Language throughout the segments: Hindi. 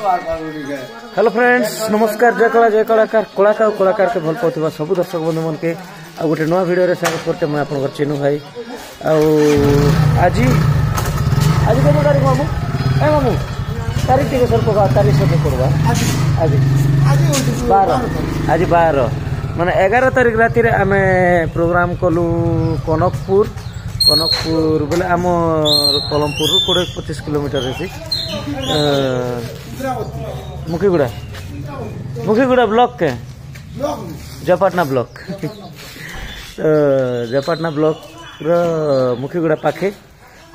हेलो फ्रेंड्स नमस्कार जय कला जय कलाकार कलाकार कलाकार के भल पाउथिबा सब दर्शक बंधु मन के आ गोटे नवा वीडियो रे स्वागत करते मैं आपन चिन्नू भाई आज आज को तारीख मामू ए मामू तारीख के सर को तारीख से करबा आज 12 माने 11 तारीख राति रे आमे प्रोग्राम कलु कनकपुर बोले आम कलमपुर 20-25 किलोमीटर रे मुखीगुड़ा ब्लॉक के जयपाटना ब्लॉक जयपाटना ब्लॉक मुखीगुड़ा पाखे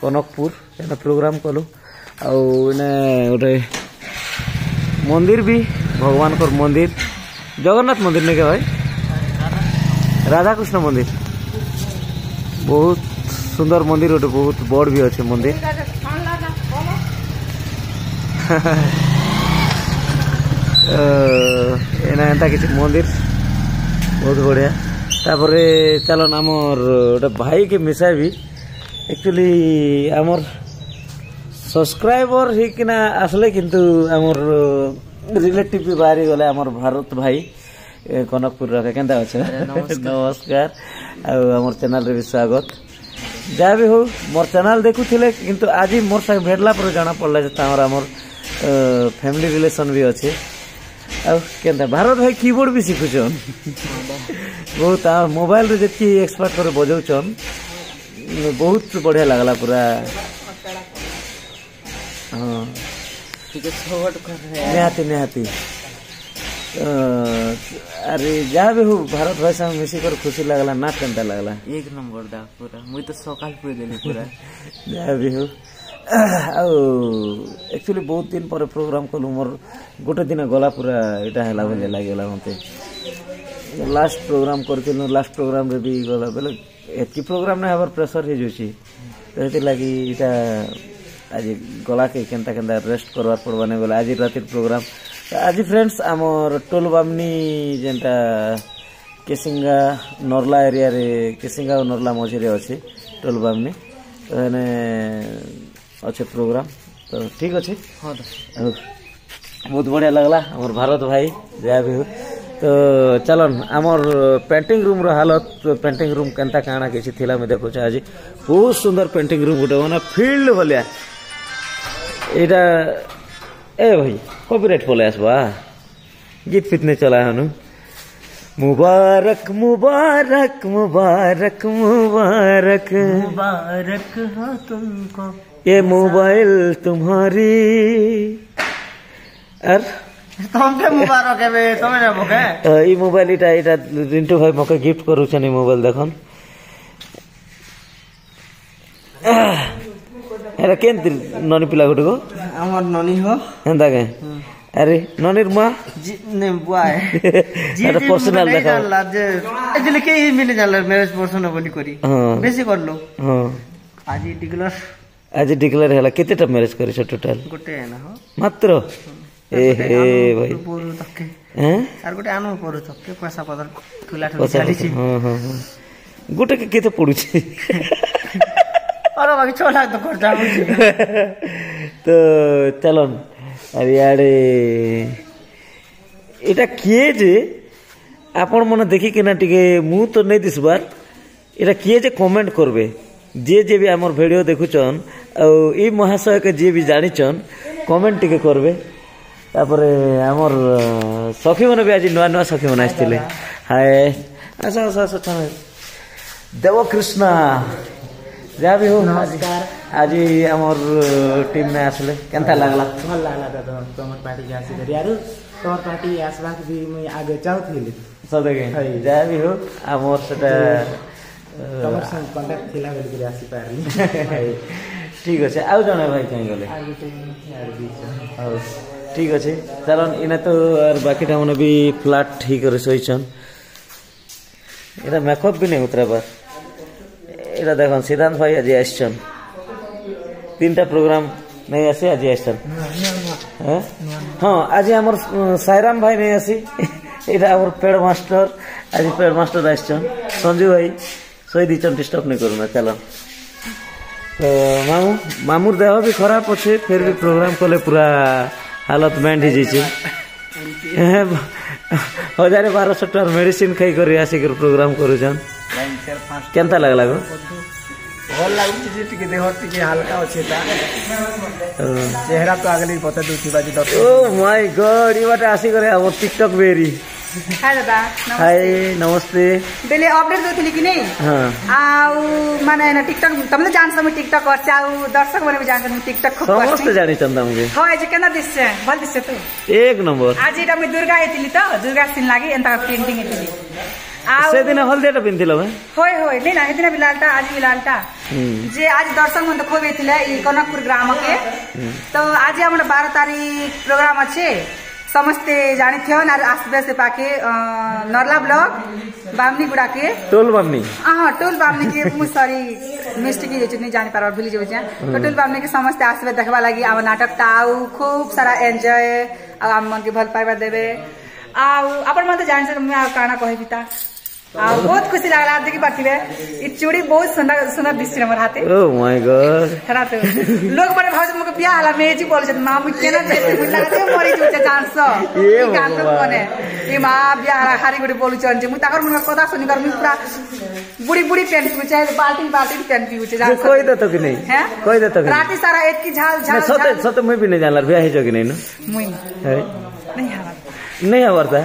कनकपुर एने प्रोग्राम कलु आने गोटे मंदिर भी भगवान को मंदिर जगन्नाथ मंदिर नहीं क्या भाई राधाकृष्ण मंदिर बहुत सुंदर मंदिर गोटे बहुत बड़ भी अच्छे मंदिर एना किसी मंदिर बहुत बढ़िया तापर चलन आमर गोटे भाई के मिसा भी एक्चुअली आमर सब्सक्राइबर ही कि आसले किंतु आमर रिलेटिव भी बाहरी गले आमर भारत भाई कनकपुर केंता अच्छे नमस्कार आमर चैनल रे भी स्वागत जहाँ भी हो मोर चैनल देखुले किंतु आज मोर साथ भेटला पर जाना पड़ला आमर फैमिली रिलेशन भी अच्छे केंता भारत भाई कीबोर्ड भी शिखुचन बहुत मोबाइल रे जी एक्सपर्ट कर बजाउन बहुत बढ़िया लगला पूरा हाँ निहाती निहाती अरे जहाँ भी हो भारत भाई साहब मिसिकर खुशी लगला ना केंता लगला एक नंबर दा पूरा मुई तो सकाल पुई देली पूरा जहाँ भी हो एक्चुअली बहुत दिन पर प्रोग्राम कलु मोर गोटे दिन गला पूरा इटा हैला बोले लागला मते लास्ट प्रोग्राम करथिलु लास्ट प्रोग्राम रे भी गला बेले एती प्रोग्राम ने हवर प्रेशर हे जोची तो हेती लागी इटा आज गला के केंता केंता रेस्ट करवार पड़बाने बोले आज रात प्रोग्राम आज फ्रेंड्स आमर टोल बामनी जेंटा केसिंगा नरला एरिया रे केसिंगा और नरला मझी रे अछि टोल बामनी तो एने अच्छे प्रोग्राम तो ठीक अच्छे हाँ बहुत बढ़िया लगला आमर भारत भाई जहाँ भी हो तो चलन आमर पेंटिंग रूम रो हालत पेंटिंग रूम केंता काना किसी थिला मैं देखो आज बहुत सुंदर पेंटिंग रूम गोटे माने फील्ड भलिया एटा ए भाई कॉपीराइट पले आसबा गीत फितने चला हनु मुबारक मुबारक मुबारक मुबारक मुबारक हो तुमको ये मोबाइल तुम्हारी अर तुमके मुबारक है बे तमे ना मके ई मोबाइल इटा रिंटू भाई मके गिफ्ट करू छनी मोबाइल देखन एरा केन ननी पिला गुटे को हमर ननी हो हेंदा के अरे ननीर मां जी ने बुआ है जी पर्सनल देखा जे एजले के मिले जाला मैरिज पर्सन बोली करी बेसी करलो हां आज डिक्लेयर हैला केतेटा मैरिज करिस टोटल गोटे है ना हो मात्र ए हे भाई पोरु तक्के हैं आर गोटे आनो पोरु तक्के पैसा पदर ठुला ठुला चाली छी हां गोटे के केते पडु छी अरे बाकी छोला तो खर्चा हो तो चलन अरे यारे एटा किए जे आपण मन देखि केना टिके मु तो नै दिसबार एटा किए जे कमेंट करबे जे भी आमर वीडियो देखुचन ई महाशय के जे भी जानिचन कमेंट टिके करबे तापरे आमर सखी मन भी आज नुआ नुआ सखी मन आस्तिले हाय आसा आसा आसा देव कृष्णा जा भी हो नमस्कार आज आमर टीम में आसले केनता लागला भल लागला दादा तमर पार्टी के आसी करी यार तमर पार्टी आसबा के भी मैं आगे चाहथिली सदेगे जा भी हो आमर सेटा तमर संग कांटेक्ट थिला बेल के आसी पारली ठीक अछि आउ जने भाई कहीं गले ठीक अछि चलन इने तो और बाकी टा मने भी फ्लैट ठीक करे सोइछन एरा मेकअप भी नहीं उतरा बार एरा देखन सिद्धांत भाई आज आछन तीनटा प्रोग्राम नहीं आसे आज आछन हां आज हमर साईराम भाई नहीं आसी एरा हमर पेड़ मास्टर आज पेड़ मास्टर आछन संजू भाई सोई दीचन डिस्टर्ब नहीं करूना चलो तो मामू मामूर देह भी खराब अच्छे फिर भी प्रोग्राम कले पूरा हालत बैंड ही जाइए 1000-1200 टका मेडिसिन खाई कर आसिक प्रोग्राम करूछन केनता लगला गो भल लागुଛି ଯେ ଟିକେ ଦେହ ଟିକେ ହାଲକା ଅଛି ତା ଚେहरा तो आगली पता दुखिबा जे दर्शक ओ माय गॉड ई बाटे आसी करे अब टिकटॉक बेरी हाय दादा हाय नमस्ते बेले अपडेट दोथिली कि नहीं हां आउ माने ना टिकटॉक तुमने जान समय टिकटॉक कर चाउ दर्शक माने भी जान टिकटॉक खूब समस्त जानि चंदा मुगे होय जे केना दिसছে भल दिसছে तो एक नंबर आज एटा मैं दुर्गा हेतिली तो दुर्गा सीन लागि एंता पेंटिंग हेतिली से दिन हल्दीटा पिन्थिलो मैं होय होय नहीं ना हेदिन बिलालटा आज बिलालटा जे आज दर्शक मन खूब हेतिले ई कनकपुर ग्राम के तो आज हमर 12 तारीख प्रोग्राम अछि समस्ते जानी थियन और आसबे से पाके नरला ब्लॉक बामनी गुड़ा के टोल बामनी हां टोल बामनी के मु सॉरी मिस्टेक ही नहीं जानि पार भूली जेउ छै तो टोल बामनी के समस्ते आसबे देखबा लागि आ नाटक ताऊ खूब सारा एन्जॉय आ मन के भल पाइबा देबे आ अपन मन तो जान से मैं काना कहै बिता आ बहुत खुशी लागला देखि बातिबे ई चूड़ी बहुत सुंदर सुंदर दिसछ हमर हाथे ओ माय गॉड खरा तो लोग बड़े भाव मके बियाह हला मेजी बोल छै मां मु केना देते बुला जे मरि जुचे चांस ये गान तो कोने ई मां बियाह हारी गुडी बोलु छन जे मु ताकर मन कथा सुनि कर मु पूरा बुड़ी बुड़ी पेंट पीउ छै बाल्टी बाल्टी पेंट पीउ छै जान कोई दे तो कि नहीं हैं कोई दे तो राती सारा एक की झाल झाल सते सते मैं भी नहीं जानला बियाह है जो कि नहीं न मुई है नहीं हवा नहीं आवरता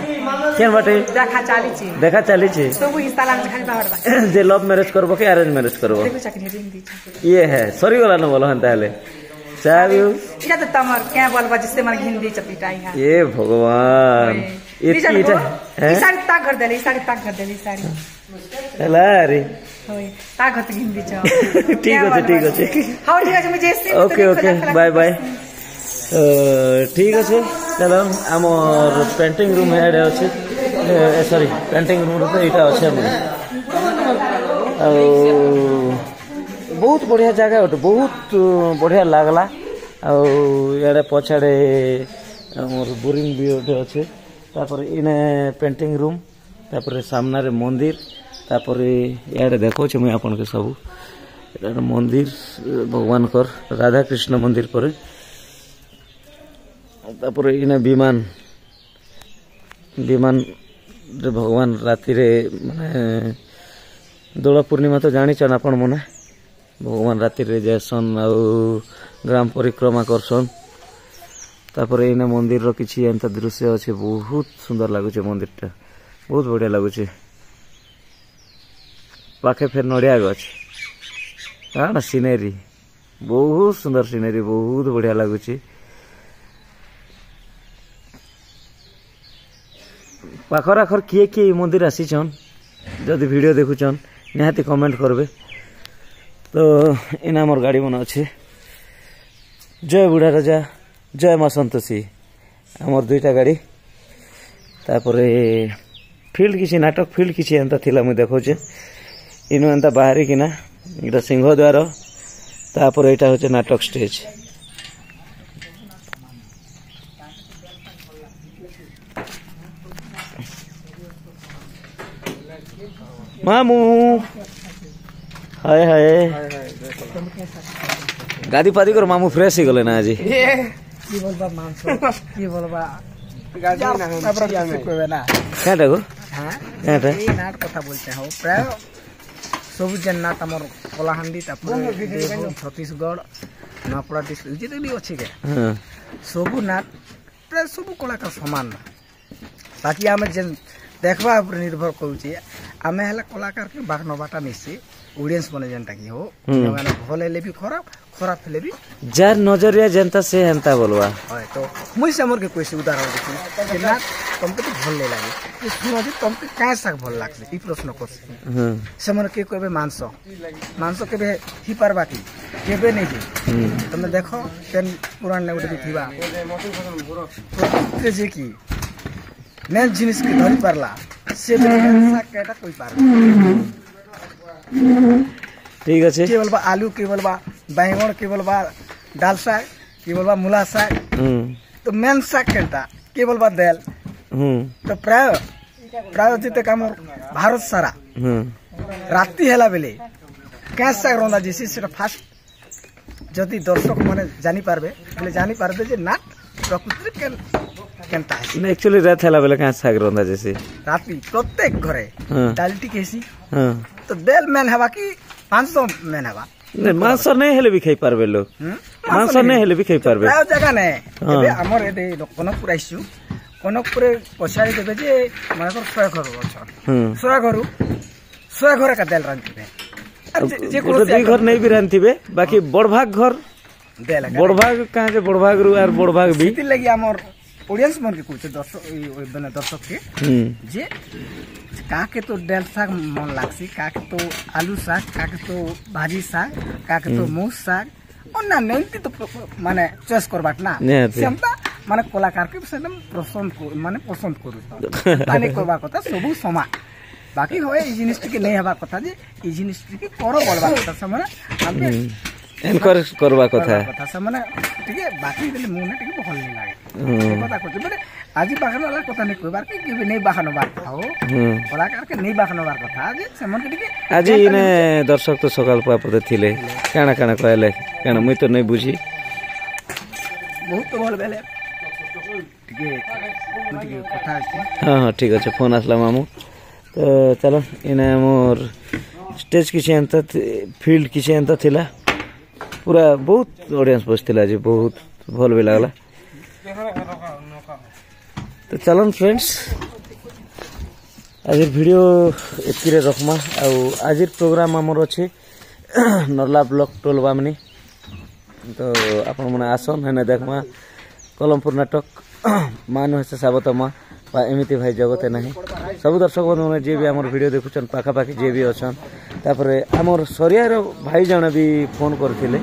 केन बाटे देखा चाली छी सब हिस्सा लाग खाली बाहर बा जे लव मैरिज करबो कि अरेंज मैरिज करबो देखो चकनी रिंग दी ये है सॉरी वाला न बोलो हन ताले चाहे इटा तो तमर क्या बोलबा जिससे मन हिंदी चपिटाई है ये भगवान इटा है साड़ी ताक कर देली साड़ी हला रे होय ताक घत हिंदी छ ठीक है हाउ ठीक है मुझे ओके ओके बाय बाय ठीक अच्छे चलो आमर पेंटिंग रूम एडे अच्छे सॉरी पेंटिंग रूम तो यहाँ अच्छे बहुत बढ़िया जगह गोटे बहुत बढ़िया लगला आड़े पछाड़े आमर बोरिंग भी गोटे अच्छे इने पेंटिंग रूम तापर सामने मंदिर तापर इे देखो मुझे आपन के सब मंदिर भगवान कर राधा कृष्ण मंदिर पर तापर इना विमान रे भगवान राति रे माने दोल पूर्णिमा तो जानी चन आपण मने भगवान राति रे जैसन आ ग्राम परिक्रमा करसन तापर इना मंदिर रो किछि एंता दृश्य अछि बहुत सुंदर लागुचे मंदिर टा बहुत बढ़िया लागुचे पाखे फेर नडिया गछ ना सीनरी बहुत सुंदर सीनरी बहुत बढ़िया लागुचे पाखर आखर किए किए मंदिर आसीचन जदि वीडियो देखुचन निहाती कमेंट करबे तो इन आमर गाड़ी मन अच्छे जय बुढ़ा राजा जय माँ संतोषी आमर दुईटा गाड़ी तापर फील्ड किसी नाटक फील्ड किसी एंता थिला मुझे देखोचे इनु एंता बाहरी किना इटा सिंहद्वार तापर एटा होचे नाटक स्टेज मामू हाय हाय गादी पादी कर मामू फ्रेश ही गले ना आज की बोलबा मांस की बोलबा गादी ना हम कोबे ना काटा गो हां काटा ए नाट कथा बोलते हो प्राय सब जन नाट हमर कोलाहांडी तापर छत्तीसगढ़ नापड़ा डिस्ट्रिक्ट जेते अछि के हां सब नाट प्राय सब कलाकार समान बाकी हम जन देखबा ऊपर निर्भर करूची आमे हला कलाकार के बाग नबाटा मिसी ऑडियंस बने जनता की हो गाना भले ले भी खराब खराब ले भी जार नजरिया जनता से हंता बोलवा होय तो मुई से हमर के कोई उदाहरण देखि कि ना तुमके तो भल ले लागे कि सुनो जे तुमके काय साक भल लागसे ई प्रश्न करछ से मन के कहबे मांस के बे ही परबा की केबे नहीं जी तुम देखो पेन पुरान ने उठे थिबा के जे की मेन जिनिस के धरी पारला से साक केटा कोई पार ठीक है केवल बा आलू केवल बा बैंगन केवल बा दाल साग केवल बा मूला साग तो मेन साग केटा केवल बा दाल तो प्राय जते काम भारत सारा राति हेला बेले क्या साग रंदा जैसे से फास्ट जदि दर्शक माने जानी पारबे बोले जानी पारबे जे ना प्रकृति केनता है ना एक्चुअली रात हैला बेले कहां साग रंधा जैसे राति प्रत्येक घरे हाँ। डालटी केसी हां तो डेल मैन हवा की 500 मैन हवा नहीं मांस नहीं हेले भी खाई पारबे लोग मांस नहीं हेले भी खाई पारबे प्राय जगह ने एबे हमर एदे कनकपुर आइसु कनकपुर पछाड़ी देबे जे मानकर 100 घर अच्छा 100 घर का डेल रांथिबे जे गोटे दुई घर नहीं भी रांथिबे बाकी बड़भाग घर डेल बड़भाग कहां जे बड़भाग रु आर बड़भाग भी इति लगी हमर ऑडियंस मन के कुछ दर्शक के जे काके तो डेल साग मन लागसी काके तो आलू साग काके तो भाजी साग काके तो मूस साग अन्ना नेंती तो माने चॉइस करबाट ना सेमता माने कलाकार के सेम पसंद करू माने करबा कथा सबु समान बाकी होए ई जिनिस के नहीं हबा कथा जे ई जिनिस के करो बोलबा कथा समान हमके एनकरेज करबा कथा समान ठीक है बाकी देले मुने ठीक भल नहीं लागे कथा कहते माने আজি বাখানো वाला कथा नहीं कहबार कि नहीं बाखानो बार खाओ कलाकार के नहीं बाखानो बार कथा आज सेमन के ठीक আজি इने दर्शक तो सकाल पापते थिले काना काना कहले काना मुई तो नहीं बुझी बहुत तो भल बेले ठीक है कथा अछि हां हां ठीक আছে फोन আসলা मामू तो चलो इने मोर स्टेज किसी अंत फील्ड किसी अंत थिला पूरा बहुत ऑडियंस बसथिला जी बहुत भल भी लागला तो चलन फ्रेंड्स आज वीडियो एतकी रे रखमा आ आज प्रोग्राम हमर अछि नरला ब्लॉक टोल बामनी तो आपण मने आसन हेने देखमा कलमपुर नाटक मानु है साबत मा बा एमिति भाई जगते नहीं सब दर्शक बंधु मैंने जे भी हमर वीडियो देखुछन पाखा पाखी जे भी अछन तापरे हमर सरिया रो भाई जण भी फोन करथिले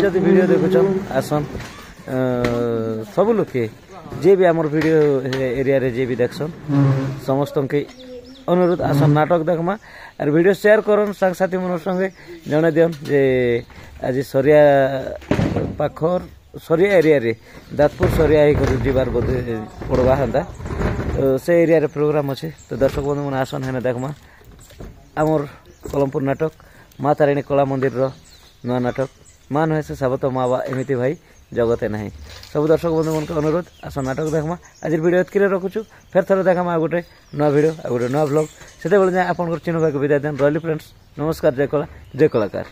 जदी वीडियो देखुछन आसन सब लोग के जे भी हमर वीडियो एरिया रे जे भी देखसन समस्त के अनुरोध आसन नाटक देखमा और वीडियो शेयर करन संग साथी मन संगे जणे देन जे आज सरिया पाखर सरिया एरिया रे दातपुर सरिया ही कर जीवार बोधे पड़वा हंदा तो से एरिया रे प्रोग्राम अछि तो दर्शक बंधु मन आसन हेने देखमा हमर कलमपुर नाटक माँ तारिणी कला मंदिर रो नया नाटक मान है से साबत मावा एमिति भाई जगते नहीं सब दर्शक बंधु मन के अनुरोध आस नाटक देखमा आज वीडियो एतकी रखुछु फेर थोड़ा देखमा गोटे नया वीडियो आ गोटे नया ब्लॉग से बेले जाए आपन चिन्ह भाई विदाय देन रही फ्रेंड्स नमस्कार जय कला जय कलाकार।